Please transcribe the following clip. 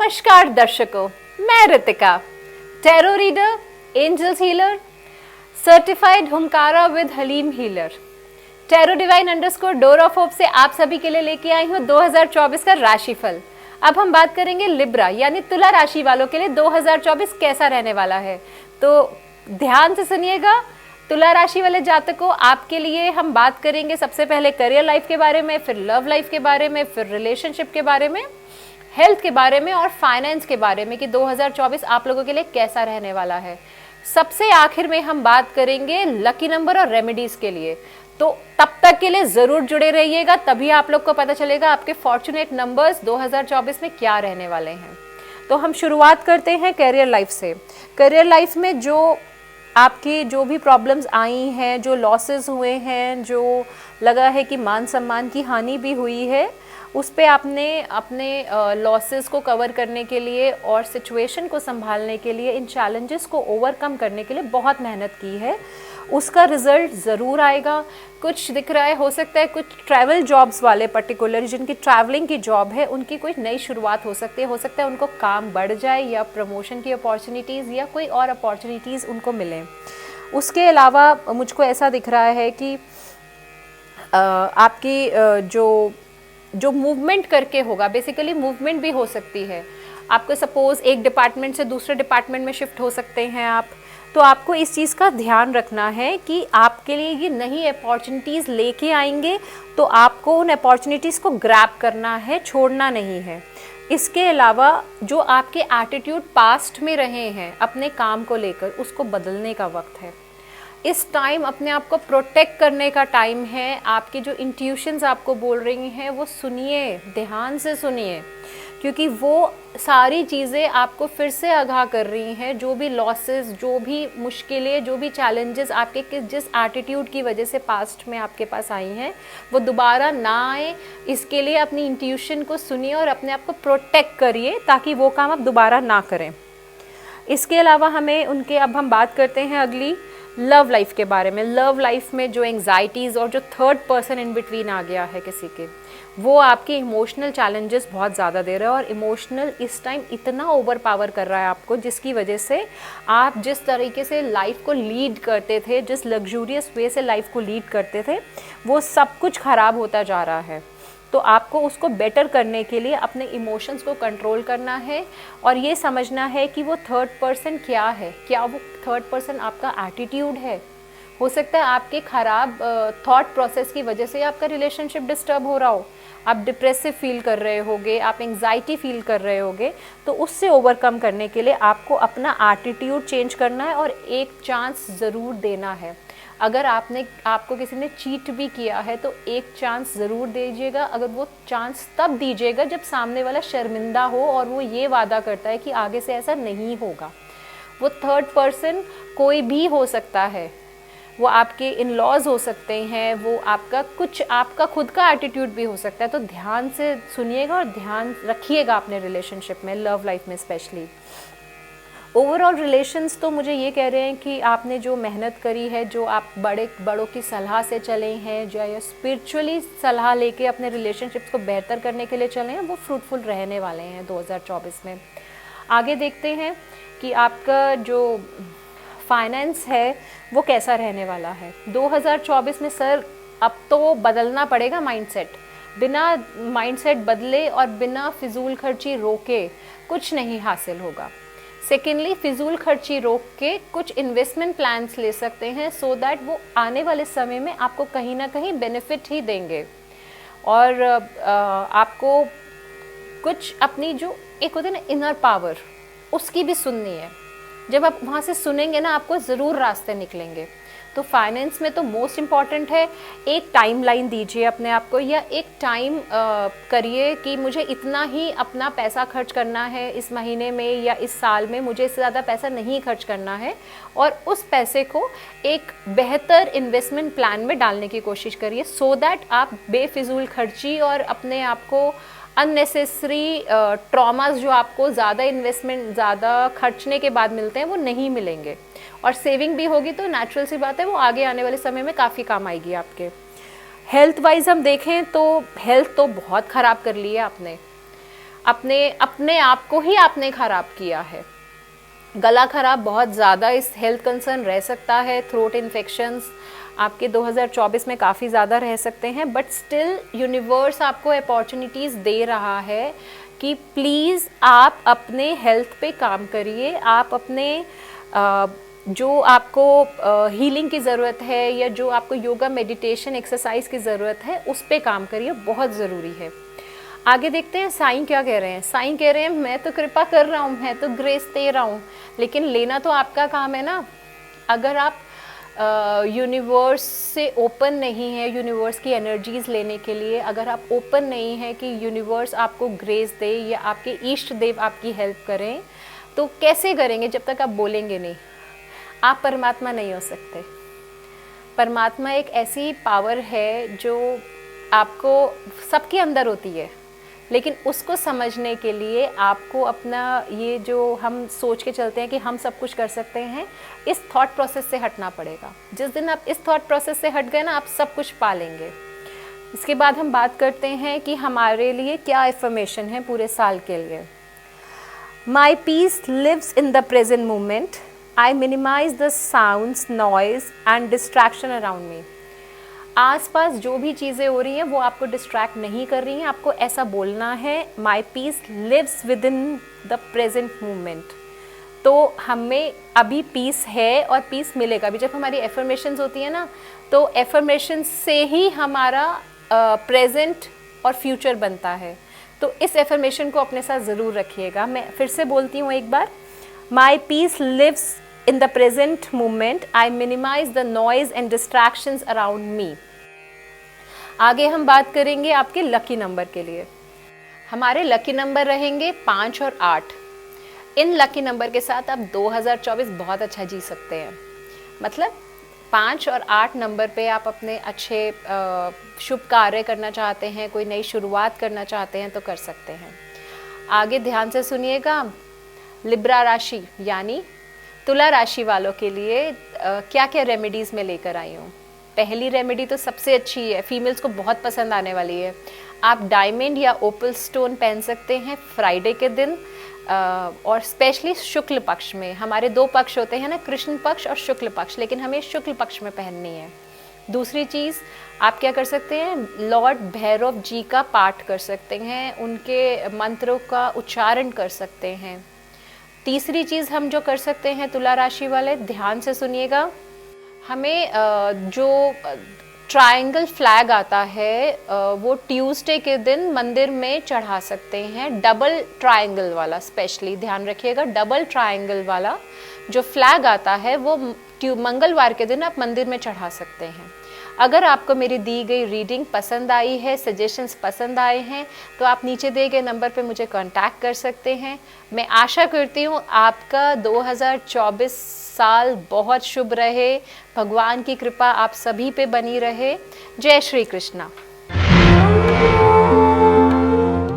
नमस्कार दर्शकों, मैं Ritika, tarot reader, angels healer, certified हुमकारा with Halim healer, tarot divine underscore door of hope से आप सभी के लिए लेके आई हूँ 2024 का राशिफल। अब हम बात करेंगे लिब्रा यानी तुला राशि वालों के लिए 2024 कैसा रहने वाला है। तो ध्यान से सुनिएगा। तुला राशि वाले जातकों, आपके लिए हम बात करेंगे सबसे पहले करियर लाइफ के बारे में, फिर लव लाइफ के बारे में, फिर रिलेशनशिप के बारे में, हेल्थ के बारे में और फाइनेंस के बारे में कि 2024 आप लोगों के लिए कैसा रहने वाला है। सबसे आखिर में हम बात करेंगे लकी नंबर और रेमेडीज के लिए। तो तब तक के लिए जरूर जुड़े रहिएगा, तभी आप लोग को पता चलेगा आपके फॉर्चुनेट नंबर्स 2024 में क्या रहने वाले हैं। तो हम शुरुआत करते हैं करियर लाइफ से। करियर लाइफ में जो आपकी जो भी प्रॉब्लम्स आई हैं, जो लॉसेस हुए हैं, जो लगा है कि मान सम्मान की हानि भी हुई है, उस पे आपने अपने लॉसेस को कवर करने के लिए और सिचुएशन को संभालने के लिए, इन चैलेंजेस को ओवरकम करने के लिए बहुत मेहनत की है। उसका रिजल्ट ज़रूर आएगा। कुछ दिख रहा है, हो सकता है कुछ ट्रैवल जॉब्स वाले पर्टिकुलर जिनकी ट्रैवलिंग की जॉब है, उनकी कोई नई शुरुआत हो सकती है। हो सकता है उनको काम बढ़ जाए या प्रमोशन की अपॉर्चुनिटीज़ या कोई और अपॉर्चुनिटीज़ उनको मिलें। उसके अलावा मुझको ऐसा दिख रहा है कि आपकी जो मूवमेंट करके होगा, बेसिकली मूवमेंट भी हो सकती है। आपको सपोज एक डिपार्टमेंट से दूसरे डिपार्टमेंट में शिफ्ट हो सकते हैं आप, तो आपको इस चीज़ का ध्यान रखना है कि आपके लिए ये नई अपॉर्चुनिटीज़ लेके आएंगे, तो आपको उन अपॉर्चुनिटीज़ को ग्रैब करना है, छोड़ना नहीं है। इसके अलावा जो आपके एटीट्यूड पास्ट में रहे हैं अपने काम को लेकर, उसको बदलने का वक्त है। इस टाइम अपने आप को प्रोटेक्ट करने का टाइम है। आपकी जो इंट्यूशंस आपको बोल रही हैं वो सुनिए, ध्यान से सुनिए, क्योंकि वो सारी चीज़ें आपको फिर से आगाह कर रही हैं। जो भी लॉसेस, जो भी मुश्किलें, जो भी चैलेंजेस आपके जिस एटीट्यूड की वजह से पास्ट में आपके पास आई हैं, वो दोबारा ना आए, इसके लिए अपनी इंट्यूशन को सुनिए और अपने आप को प्रोटेक्ट करिए ताकि वो काम आप दोबारा ना करें। इसके अलावा अब हम बात करते हैं अगली लव लाइफ के बारे में। लव लाइफ में जो एंग्जाइटीज़ और जो थर्ड पर्सन इन बिटवीन आ गया है किसी के, वो आपके इमोशनल चैलेंजेस बहुत ज़्यादा दे रहा है और इमोशनल इस टाइम इतना ओवर पावर कर रहा है आपको, जिसकी वजह से आप जिस तरीके से लाइफ को लीड करते थे, जिस लग्जूरियस वे से लाइफ को लीड करते थे, वो सब कुछ ख़राब होता जा रहा है। तो आपको उसको बेटर करने के लिए अपने इमोशंस को कंट्रोल करना है और ये समझना है कि वो थर्ड पर्सन क्या है। क्या वो थर्ड पर्सन आपका एटीट्यूड है? हो सकता है आपके ख़राब थॉट प्रोसेस की वजह से आपका रिलेशनशिप डिस्टर्ब हो रहा हो, आप डिप्रेसिव फील कर रहे होगे, आप एंग्जाइटी फील कर रहे होगे। तो उससे ओवरकम करने के लिए आपको अपना एटीट्यूड चेंज करना है और एक चांस ज़रूर देना है। अगर आपको किसी ने चीट भी किया है तो एक चांस ज़रूर दीजिएगा। अगर वो चांस तब दीजिएगा जब सामने वाला शर्मिंदा हो और वो ये वादा करता है कि आगे से ऐसा नहीं होगा। वो थर्ड पर्सन कोई भी हो सकता है, वो आपके इन लॉज हो सकते हैं, वो आपका खुद का एटीट्यूड भी हो सकता है। तो ध्यान से सुनिएगा और ध्यान रखिएगा अपने रिलेशनशिप में, लव लाइफ में स्पेशली। ओवरऑल रिलेशंस तो मुझे ये कह रहे हैं कि आपने जो मेहनत करी है, जो आप बड़ों की सलाह से चले हैं, जो या स्पिरिचुअली सलाह लेके अपने रिलेशनशिप्स को बेहतर करने के लिए चले हैं, वो फ्रूटफुल रहने वाले हैं 2024 में। आगे देखते हैं कि आपका जो फाइनेंस है वो कैसा रहने वाला है 2024 में। सर, अब तो बदलना पड़ेगा माइंडसेट। बिना माइंडसेट बदले और बिना फिजूल खर्ची रोके कुछ नहीं हासिल होगा। सेकेंडली, फिजूल खर्ची रोक के कुछ इन्वेस्टमेंट प्लान्स ले सकते हैं, सो दैट वो आने वाले समय में आपको कहीं ना कहीं बेनिफिट ही देंगे। और आपको कुछ अपनी जो एक होता है ना इनर पावर, उसकी भी सुननी है। जब आप वहाँ से सुनेंगे ना, आपको ज़रूर रास्ते निकलेंगे। तो फाइनेंस में तो मोस्ट इम्पॉर्टेंट है, एक टाइम लाइन दीजिए अपने आप को, या एक टाइम करिए कि मुझे इतना ही अपना पैसा खर्च करना है इस महीने में या इस साल में, मुझे इससे ज़्यादा पैसा नहीं खर्च करना है। और उस पैसे को एक बेहतर इन्वेस्टमेंट प्लान में डालने की कोशिश करिए, सो दैट आप बेफिजूल खर्ची और अपने आप को अननेसेसरी ट्रॉमास जो आपको ज़्यादा इन्वेस्टमेंट, ज़्यादा खर्चने के बाद मिलते हैं, वो नहीं मिलेंगे। और सेविंग भी होगी तो नेचुरल सी बात है वो आगे आने वाले समय में काफ़ी काम आएगी आपके। हेल्थ वाइज हम देखें तो हेल्थ तो बहुत ख़राब कर ली है आपने। अपने अपने आप को ही आपने खराब किया है। गला खराब बहुत ज़्यादा इस हेल्थ कंसर्न रह सकता है, थ्रोट इन्फेक्शंस आपके 2024 में काफ़ी ज़्यादा रह सकते हैं, बट स्टिल यूनिवर्स आपको अपॉर्चुनिटीज़ दे रहा है कि प्लीज़ आप अपने हेल्थ पे काम करिए, आप अपने जो आपको हीलिंग की ज़रूरत है या जो आपको योगा मेडिटेशन एक्सरसाइज की ज़रूरत है उस पे काम करिए, बहुत ज़रूरी है। आगे देखते हैं साईं क्या कह रहे हैं। साईं कह रहे हैं मैं तो कृपा कर रहा हूँ, मैं तो ग्रेस दे रहा हूँ, लेकिन लेना तो आपका काम है ना। अगर आप यूनिवर्स से ओपन नहीं है यूनिवर्स की एनर्जीज़ लेने के लिए, अगर आप ओपन नहीं है कि यूनिवर्स आपको ग्रेस दे या आपके इष्ट देव आपकी हेल्प करें, तो कैसे करेंगे जब तक आप बोलेंगे नहीं। आप परमात्मा नहीं हो सकते। परमात्मा एक ऐसी पावर है जो आपको सबके अंदर होती है, लेकिन उसको समझने के लिए आपको अपना ये जो हम सोच के चलते हैं कि हम सब कुछ कर सकते हैं, इस थॉट प्रोसेस से हटना पड़ेगा। जिस दिन आप इस थॉट प्रोसेस से हट गए ना, आप सब कुछ पा लेंगे। इसके बाद हम बात करते हैं कि हमारे लिए क्या एफर्मेशन है पूरे साल के लिए। My peace lives in the present moment, I minimise the sounds, noise and distraction around me. आसपास जो भी चीज़ें हो रही हैं वो आपको डिस्ट्रैक्ट नहीं कर रही हैं, आपको ऐसा बोलना है my peace lives within the present moment. तो हमें अभी पीस है और पीस मिलेगा भी। जब हमारी एफर्मेशंस होती है ना, तो एफर्मेशन से ही हमारा प्रेजेंट और फ्यूचर बनता है। तो इस एफर्मेशन को अपने साथ ज़रूर रखिएगा। मैं फिर से बोलती हूँ एक बार, my peace lives in the present moment, I minimize the noise and distractions around me। आगे हम बात करेंगे आपके लकी नंबर के लिए। हमारे लकी नंबर रहेंगे 5 और 8। इन लकी नंबर के साथ आप 2024 बहुत अच्छा जी सकते हैं। मतलब 5 और 8 नंबर पे आप अपने अच्छे शुभ कार्य करना चाहते हैं, कोई नई शुरुआत करना चाहते हैं तो कर सकते हैं। आगे ध्यान से सुनिएगा। लिब्रा राशि यानी तुला राशि वालों के लिए क्या क्या रेमेडीज़ मैं लेकर आई हूँ। पहली रेमेडी तो सबसे अच्छी है, फीमेल्स को बहुत पसंद आने वाली है। आप डायमंड या ओपल स्टोन पहन सकते हैं फ्राइडे के दिन, और स्पेशली शुक्ल पक्ष में। हमारे 2 पक्ष होते हैं ना, कृष्ण पक्ष और शुक्ल पक्ष, लेकिन हमें शुक्ल पक्ष में पहननी है। दूसरी चीज़ आप क्या कर सकते हैं, लॉर्ड भैरव जी का पाठ कर सकते हैं, उनके मंत्रों का उच्चारण कर सकते हैं। तीसरी चीज़ हम जो कर सकते हैं तुला राशि वाले, ध्यान से सुनिएगा। हमें जो ट्रायंगल फ्लैग आता है वो ट्यूसडे के दिन मंदिर में चढ़ा सकते हैं। डबल ट्रायंगल वाला, स्पेशली ध्यान रखिएगा, डबल ट्रायंगल वाला जो फ्लैग आता है वो मंगलवार के दिन आप मंदिर में चढ़ा सकते हैं। अगर आपको मेरी दी गई रीडिंग पसंद आई है, सजेशंस पसंद आए हैं, तो आप नीचे दिए गए नंबर पे मुझे कांटेक्ट कर सकते हैं। मैं आशा करती हूँ आपका 2024 साल बहुत शुभ रहे, भगवान की कृपा आप सभी पे बनी रहे। जय श्री कृष्णा।